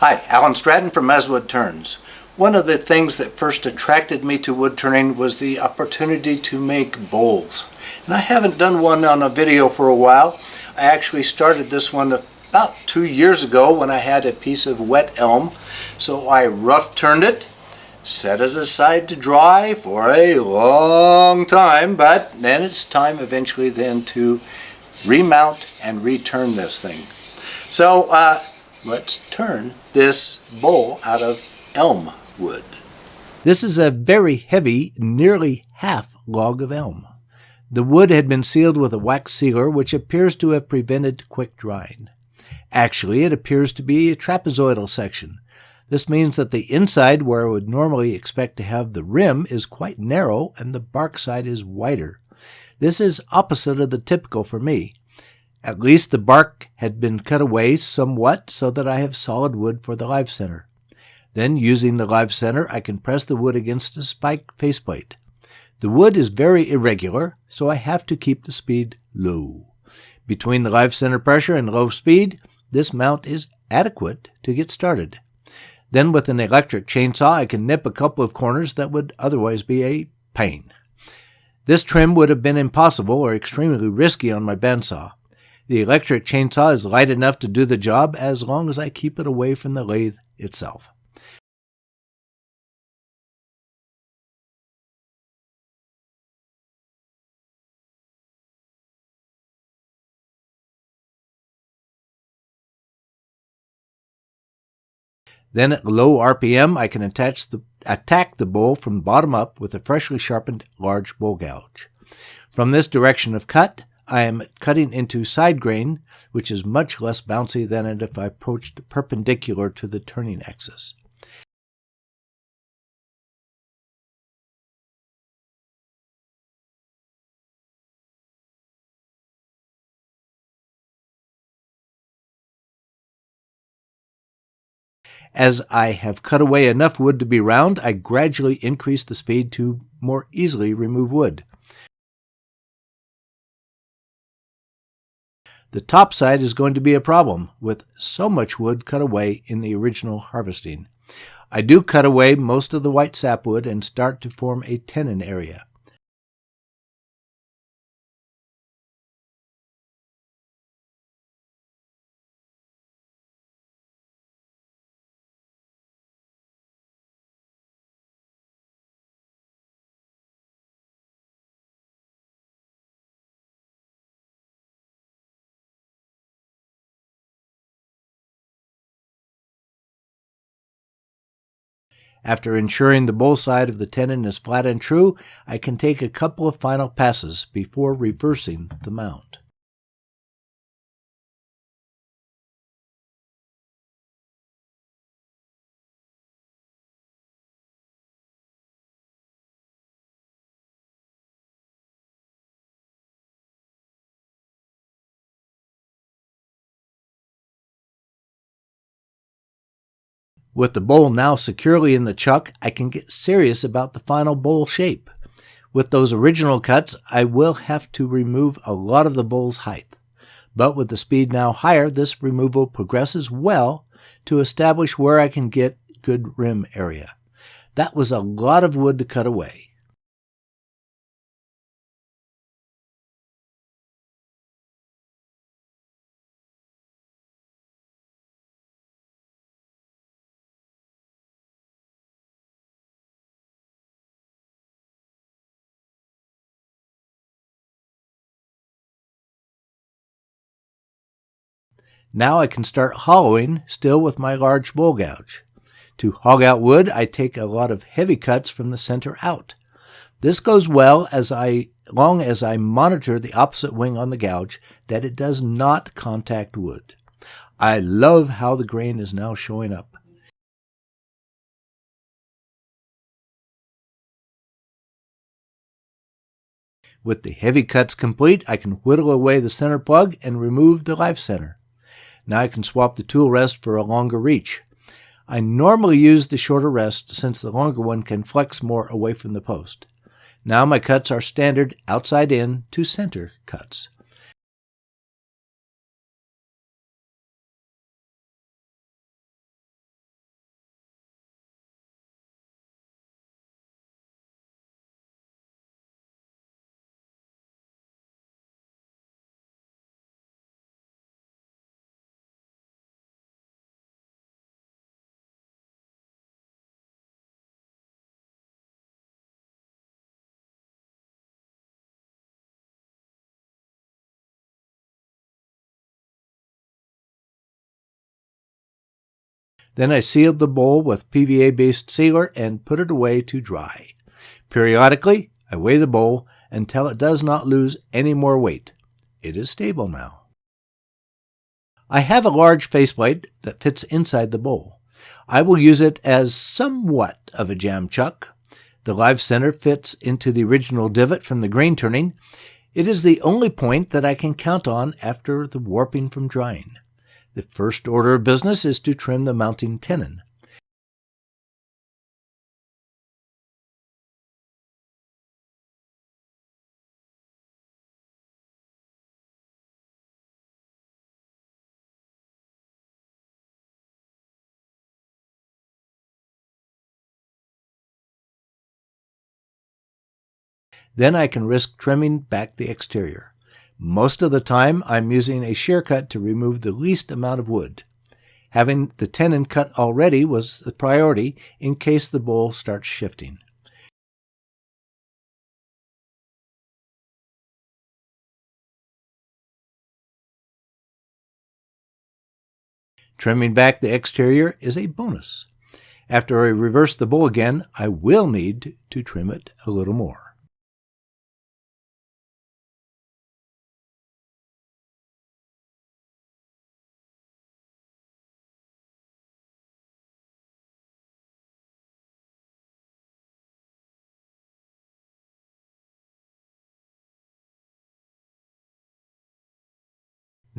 Hi, Alan Stratton from Woodturns. One of the things that first attracted me to wood turning was the opportunity to make bowls. And I haven't done one on a video for a while. I actually started this one about 2 years ago when I had a piece of wet elm. So I rough turned it, set it aside to dry for a long time, but then it's time eventually then to remount and return this thing. So let's turn this bowl out of elm wood. This is a very heavy, nearly half log of elm. The wood had been sealed with a wax sealer, which appears to have prevented quick drying. Actually, it appears to be a trapezoidal section. This means that the inside, where I would normally expect to have the rim, is quite narrow and the bark side is wider. This is opposite of the typical for me. At least the bark had been cut away somewhat so that I have solid wood for the live center. Then, using the live center, I can press the wood against a spike faceplate. The wood is very irregular, so I have to keep the speed low. Between the live center pressure and low speed, this mount is adequate to get started. Then with an electric chainsaw, I can nip a couple of corners that would otherwise be a pain. This trim would have been impossible or extremely risky on my bandsaw. The electric chainsaw is light enough to do the job as long as I keep it away from the lathe itself. Then at low RPM, I can attack the bowl from bottom up with a freshly sharpened large bowl gouge. From this direction of cut, I am cutting into side grain, which is much less bouncy than if I approached perpendicular to the turning axis. As I have cut away enough wood to be round, I gradually increase the speed to more easily remove wood. The top side is going to be a problem, with so much wood cut away in the original harvesting. I do cut away most of the white sapwood and start to form a tenon area. After ensuring the bowl side of the tenon is flat and true, I can take a couple of final passes before reversing the mount. With the bowl now securely in the chuck, I can get serious about the final bowl shape. With those original cuts, I will have to remove a lot of the bowl's height. But with the speed now higher, this removal progresses well to establish where I can get good rim area. That was a lot of wood to cut away. Now I can start hollowing, still with my large bowl gouge. To hog out wood, I take a lot of heavy cuts from the center out. This goes well as long as I monitor the opposite wing on the gouge that it does not contact wood. I love how the grain is now showing up. With the heavy cuts complete, I can whittle away the center plug and remove the live center. Now I can swap the tool rest for a longer reach. I normally use the shorter rest since the longer one can flex more away from the post. Now my cuts are standard outside in to center cuts. Then I sealed the bowl with PVA-based sealer and put it away to dry. Periodically, I weigh the bowl until it does not lose any more weight. It is stable now. I have a large faceplate that fits inside the bowl. I will use it as somewhat of a jam chuck. The live center fits into the original divot from the grain turning. It is the only point that I can count on after the warping from drying. The first order of business is to trim the mounting tenon. Then I can risk trimming back the exterior. Most of the time, I'm using a shear cut to remove the least amount of wood. Having the tenon cut already was a priority in case the bowl starts shifting. Trimming back the exterior is a bonus. After I reverse the bowl again, I will need to trim it a little more.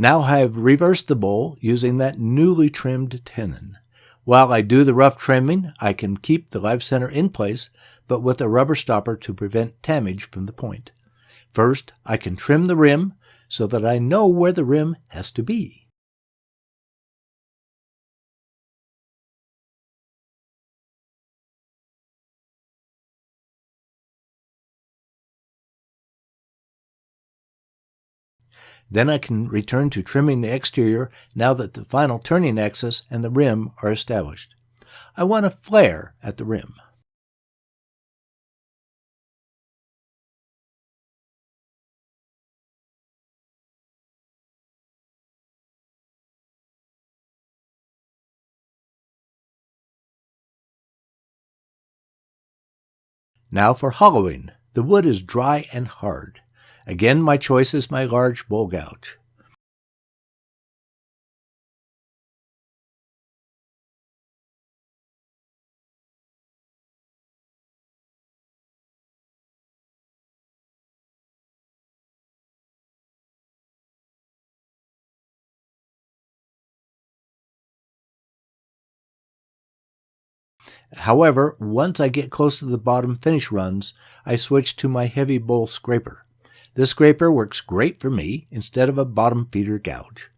Now I have reversed the bowl using that newly trimmed tenon. While I do the rough trimming, I can keep the live center in place, but with a rubber stopper to prevent damage from the point. First, I can trim the rim so that I know where the rim has to be. Then I can return to trimming the exterior now that the final turning axis and the rim are established. I want a flare at the rim. Now for hollowing. The wood is dry and hard. Again, my choice is my large bowl gouge. However, once I get close to the bottom finish runs, I switch to my heavy bowl scraper. This scraper works great for me instead of a bottom feeder gouge.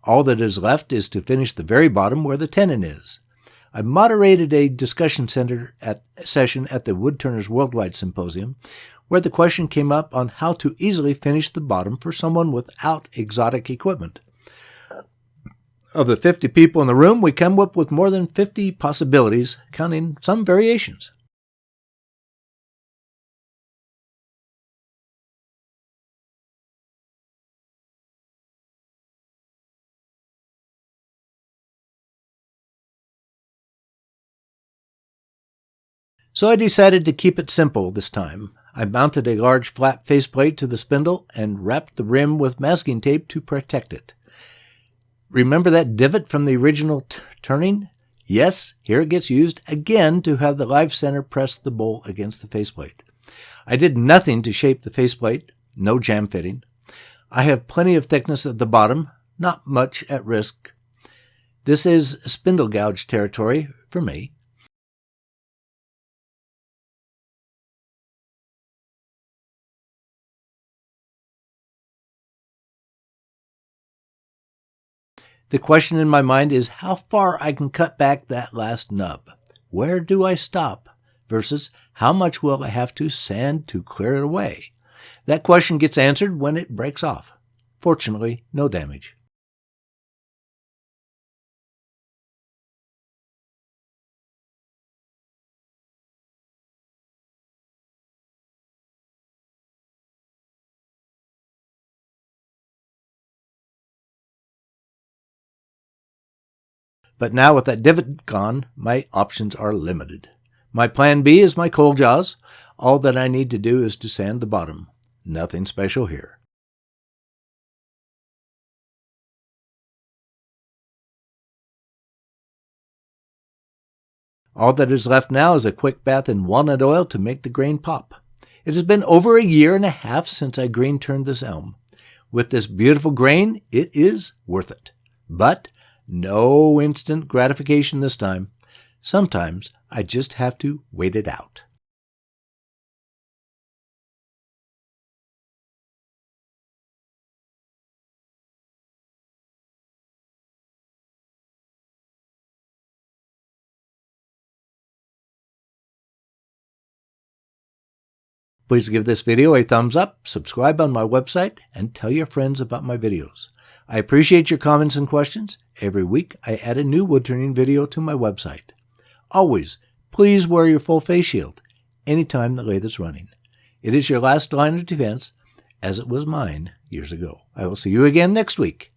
All that is left is to finish the very bottom where the tenon is. I moderated a discussion session at the Woodturners Worldwide Symposium where the question came up on how to easily finish the bottom for someone without exotic equipment. Of the 50 people in the room, we come up with more than 50 possibilities, counting some variations. So I decided to keep it simple this time. I mounted a large flat faceplate to the spindle and wrapped the rim with masking tape to protect it. Remember that divot from the original turning? Yes, here it gets used again to have the live center press the bowl against the faceplate. I did nothing to shape the faceplate, no jam fitting. I have plenty of thickness at the bottom, not much at risk. This is spindle gouge territory for me. The question in my mind is how far I can cut back that last nub. Where do I stop? Versus how much will I have to sand to clear it away? That question gets answered when it breaks off. Fortunately, no damage. But now with that divot gone, my options are limited. My plan B is my coal jaws. All that I need to do is to sand the bottom. Nothing special here. All that is left now is a quick bath in walnut oil to make the grain pop. It has been over a year and a half since I green turned this elm. With this beautiful grain, it is worth it. But no instant gratification this time. Sometimes I just have to wait it out. Please give this video a thumbs up, subscribe on my website, and tell your friends about my videos. I appreciate your comments and questions. Every week I add a new woodturning video to my website. Always, please wear your full face shield anytime the lathe is running. It is your last line of defense, as it was mine years ago. I will see you again next week.